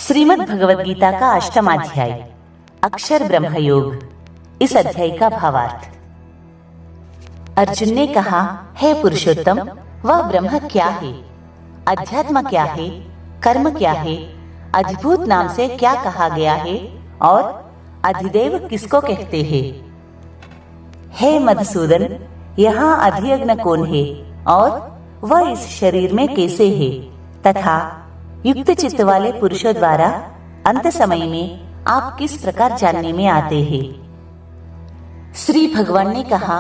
श्रीमद् भगवद गीता का अष्टम अध्याय अक्षर ब्रह्म योग। इस अध्याय का भावार्थ। अर्जुन ने कहा, हे पुरुषोत्तम, वह ब्रह्म क्या है? अध्यात्म क्या है? कर्म क्या है? अधिभूत नाम से क्या कहा गया है? और अधिदेव किसको कहते हैं? हे मधुसूदन, यहाँ अधियज्ञ कौन है और वह इस शरीर में कैसे है? तथा युक्त चित्त वाले पुरुषों द्वारा अंत समय में आप किस प्रकार जानने में आते हैं? श्री भगवान ने कहा,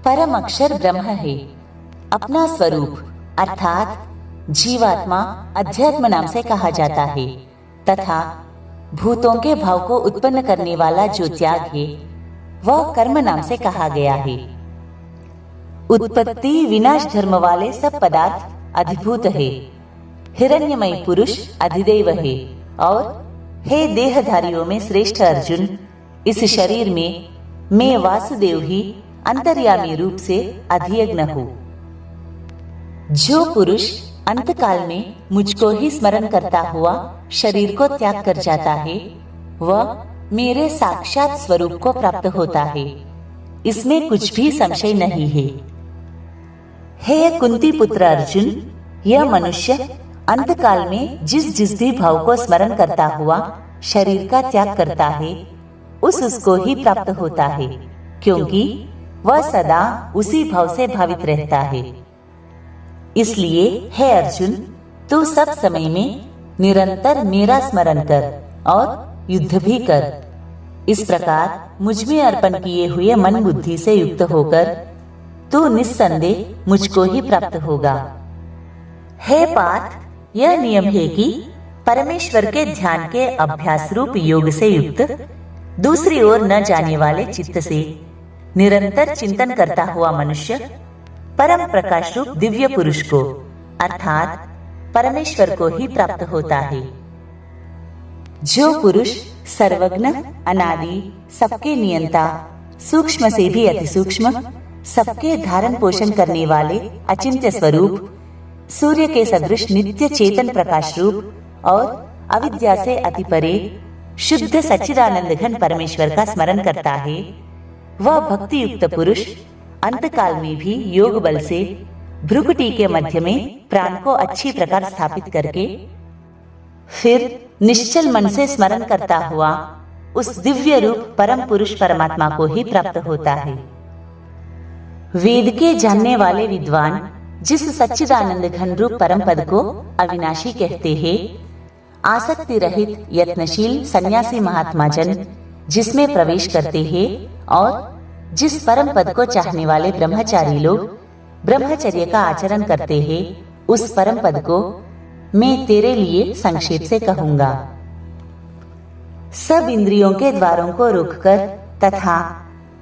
परम अक्षर ब्रह्म है। अपना स्वरूप अर्थात जीवात्मा अध्यात्म नाम से कहा जाता है तथा भूतों के भाव को उत्पन्न करने वाला जो त्याग है वह कर्म नाम से कहा गया है। उत्पत्ति विनाश धर्म वाले सब पदार्थ अधिभूत है। हिरण्यमय पुरुष अधिदेव है। और हे देहधारियों में श्रेष्ठ अर्जुन, इस शरीर में मैं वासुदेव ही अंतर्यामी रूप से अधियज्ञ हूँ। जो पुरुष अंतकाल में मुझको ही स्मरण करता हुआ शरीर को त्याग कर जाता है वह मेरे साक्षात स्वरूप को प्राप्त होता है। इसमें कुछ भी संशय नहीं है। हे कुंती पुत्र अर्जुन, यह मनुष्य अंतकाल में जिस भी भाव को स्मरण करता हुआ शरीर का त्याग करता है उसको ही प्राप्त होता है, क्योंकि वह सदा उसी भाव से भावित रहता है। इसलिए हे अर्जुन, तू सब समय में निरंतर मेरा स्मरण कर और युद्ध भी कर। इस प्रकार मुझ में अर्पण किए हुए मन बुद्धि से युक्त होकर तू निस्संदेह मुझको ही प्राप्त होगा। हे पार्थ, यह नियम है कि परमेश्वर के ध्यान के अभ्यास रूप योग से युक्त दूसरी ओर न जाने वाले चित्त से निरंतर चिंतन करता हुआ मनुष्य परम प्रकाश रूप दिव्य पुरुष को अर्थात परमेश्वर को ही प्राप्त होता है। जो पुरुष सर्वज्ञ, अनादि, सबके नियंता, सूक्ष्म से भी अति सूक्ष्म, सबके धारण पोषण करने वाले अचिंत्य स्वरूप, सूर्य के सदृश नित्य चेतन प्रकाश रूप और अविद्या से अति परे शुद्ध सच्चिदानंद घन परमेश्वर का स्मरण करता है, वह भक्ति युक्त पुरुष अंतकाल में भी योग बल से भ्रुकुटी के मध्य में प्राण को अच्छी प्रकार स्थापित करके फिर निश्चल मन से स्मरण करता हुआ उस दिव्य रूप परम पुरुष परमात्मा को ही प्राप्त होता है। वेद के जानने वाले विद्वान जिस सच्चिदानंद घन रूप परम पद को अविनाशी कहते हैं, आसक्ति रहित यत्नशील सन्यासी महात्मा जन जिसमें प्रवेश करते हैं और जिस परम पद को चाहने वाले ब्रह्मचारी लोग ब्रह्मचर्य का आचरण करते हैं, उस परम पद को मैं तेरे लिए संक्षेप से कहूंगा। सब इंद्रियों के द्वारों को रोककर तथा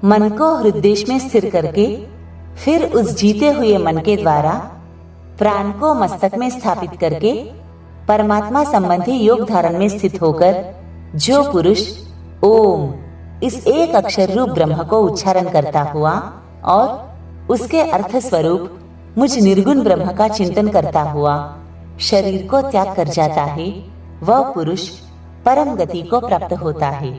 मन को हृदय में स्थिर करके फिर उस जीते हुए मन के द्वारा प्राण को मस्तक में स्थापित करके परमात्मा संबंधी योग धारण में स्थित होकर जो पुरुष ओम इस एक अक्षर रूप ब्रह्म को उच्चारण करता हुआ और उसके अर्थ स्वरूप मुझ निर्गुण ब्रह्म का चिंतन करता हुआ शरीर को त्याग कर जाता है, वह पुरुष परम गति को प्राप्त होता है।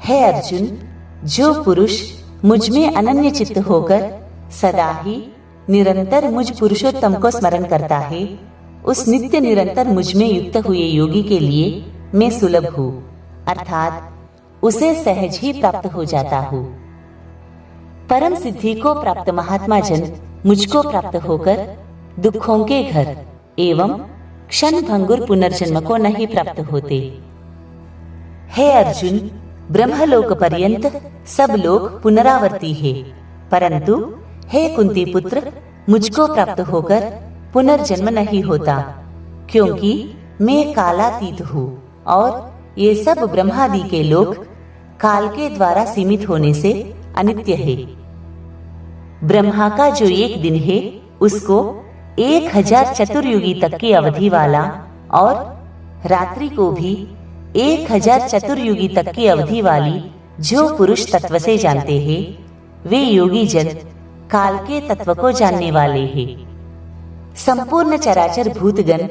हे अर्जुन, जो पुरुष मुझ में अनन्य चित्त होकर सदा ही निरंतर मुझ पुरुषोत्तम को स्मरण करता है, उस नित्य निरंतर मुझ में युक्त हुए योगी के लिए मैं सुलभ हूँ, अर्थात उसे सहज ही प्राप्त हो जाता हूँ। परम सिद्धि को प्राप्त महात्मा जन मुझको प्राप्त होकर दुखों के घर एवं क्षण भंगुर पुनर्जन्म को नहीं प्राप्त होते। हे अर्जुन, ब्रह्मलोक पर्यंत सब लोग पुनरावर्ती है, परंतु हे कुंती पुत्र, मुझको प्राप्त होकर पुनर्जन्म नहीं होता, क्योंकि मैं कालातीत हूँ और ये सब ब्रह्मादि के लोग काल के द्वारा सीमित होने से अनित्य है। ब्रह्मा का जो एक दिन है उसको 1000 चतुर्युगी तक की अवधि वाला और रात्रि को भी 1000 चतुर्युगी तक की अवधि वाली जो पुरुष तत्व से जानते हैं, वे योगी जन काल के तत्व को जानने वाले हैं। संपूर्ण चराचर भूतगण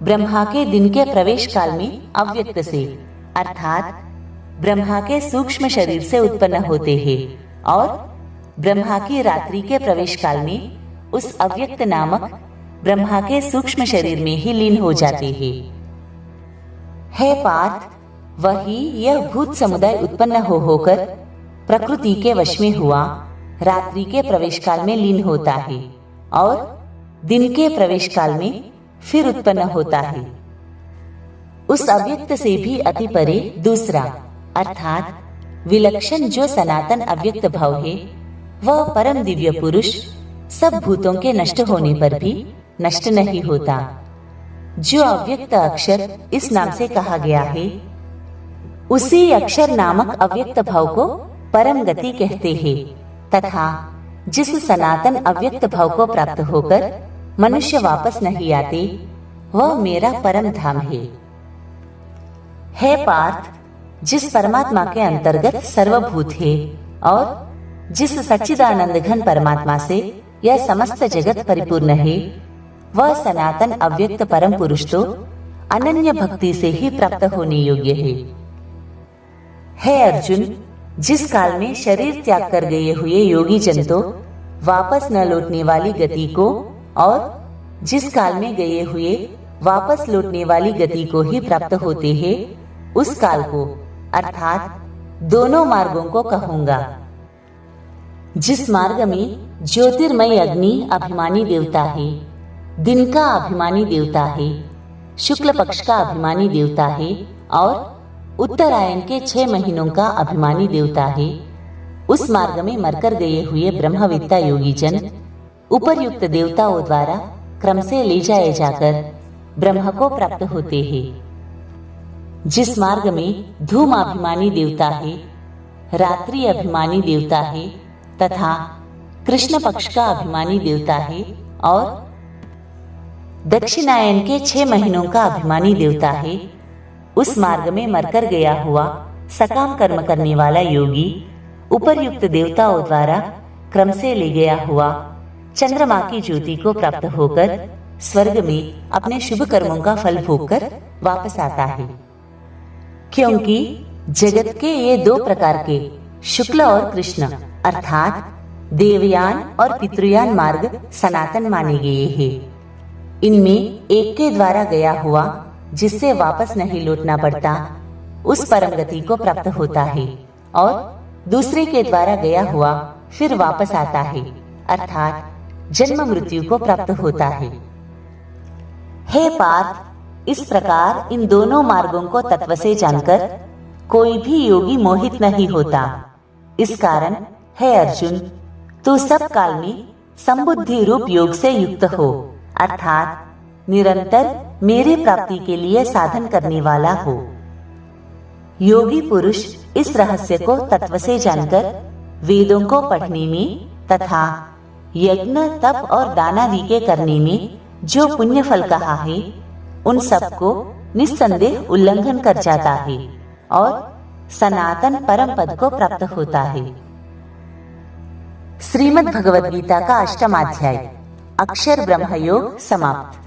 ब्रह्मा के दिन के प्रवेश काल में अव्यक्त से अर्थात ब्रह्मा के सूक्ष्म शरीर से उत्पन्न होते हैं और ब्रह्मा की रात्रि के प्रवेश काल में उस अव्यक्त नामक ब्रह्मा के सूक्ष्म शरीर में ही लीन हो जाते हैं। हे पार्थ, वही यह भूत समुदाय उत्पन्न होकर प्रकृति के वश में हुआ रात्रि के प्रवेश काल में लीन होता है और दिन के प्रवेश काल में फिर उत्पन्न होता है। उस अव्यक्त से भी अति परे दूसरा अर्थात विलक्षण जो सनातन अव्यक्त भाव है, वह परम दिव्य पुरुष सब भूतों के नष्ट होने पर भी नष्ट नहीं होता। जो अव्यक्त अक्षर इस नाम से कहा गया है, उसी अक्षर नामक अव्यक्त भाव को परम गति कहते हैं तथा जिस सनातन अव्यक्त भाव को प्राप्त होकर मनुष्य वापस नहीं आते, वह मेरा परम धाम है। हे पार्थ, जिस परमात्मा के अंतर्गत सर्वभूत है और जिस सच्चिदानंद घन परमात्मा से यह समस्त जगत परिपूर्ण है, वह सनातन अव्यक्त परम पुरुष तो अनन्य भक्ति से ही प्राप्त होने योग्य है। हे अर्जुन, जिस काल में शरीर त्याग कर गए हुए योगी जन तो वापस न लौटने वाली गति को और जिस काल में गए हुए वापस लौटने वाली गति को ही प्राप्त होते हैं, उस काल को अर्थात दोनों मार्गों को कहूंगा। जिस मार्ग में ज्योतिर्मय अग्नि अभिमानी देवता है, दिन का अभिमानी देवता है, शुक्ल पक्ष का अभिमानी देवता है और उत्तरायण के 6 महीनों का अभिमानी देवता है, उस मार्ग में मरकर गए हुए ब्रह्मवेत्ता योगी जन उपर्युक्त देवताओं द्वारा क्रम से ले जाए जाकर ब्रह्म को प्राप्त होते हैं। जिस मार्ग में धूम अभिमानी देवता है, रात्रि अभिमानी देवता है तथा कृष्ण पक्ष का अभिमानी देवता है और दक्षिणायन के 6 महीनों का अभिमानी देवता है, उस मार्ग में मरकर गया हुआ सकाम कर्म करने वाला योगी उपर्युक्त देवताओं द्वारा क्रम से ले गया हुआ चंद्रमा की ज्योति को प्राप्त होकर स्वर्ग में अपने शुभ कर्मों का फल भोगकर वापस आता है। क्योंकि जगत के ये 2 प्रकार के शुक्ल और कृष्ण अर्थात देवयान और पितृयान मार्ग सनातन माने गए हैं। इनमें एक के द्वारा गया हुआ जिससे वापस नहीं लौटना पड़ता, उस परम गति को प्राप्त होता है और दूसरे के द्वारा गया हुआ फिर वापस आता है अर्थात जन्म मृत्यु को प्राप्त होता है। हे पार्थ, इस प्रकार इन दोनों मार्गों को तत्व से जानकर कोई भी योगी मोहित नहीं होता। इस कारण हे अर्जुन, तू सब काल में संबुद्धि रूप योग से युक्त हो अर्थात निरंतर मेरी प्राप्ति के लिए साधन करने वाला हो। योगी पुरुष इस रहस्य को तत्व से जानकर वेदों को पढ़ने में तथा यज्ञ तप और दान आदि के करने में जो पुण्य फल कहा है, उन सबको निस्संदेह उल्लंघन कर जाता है और सनातन परम पद को प्राप्त होता है। श्रीमद् भगवद गीता का 8वां अध्याय अक्षर ब्रह्म योग समाप्त।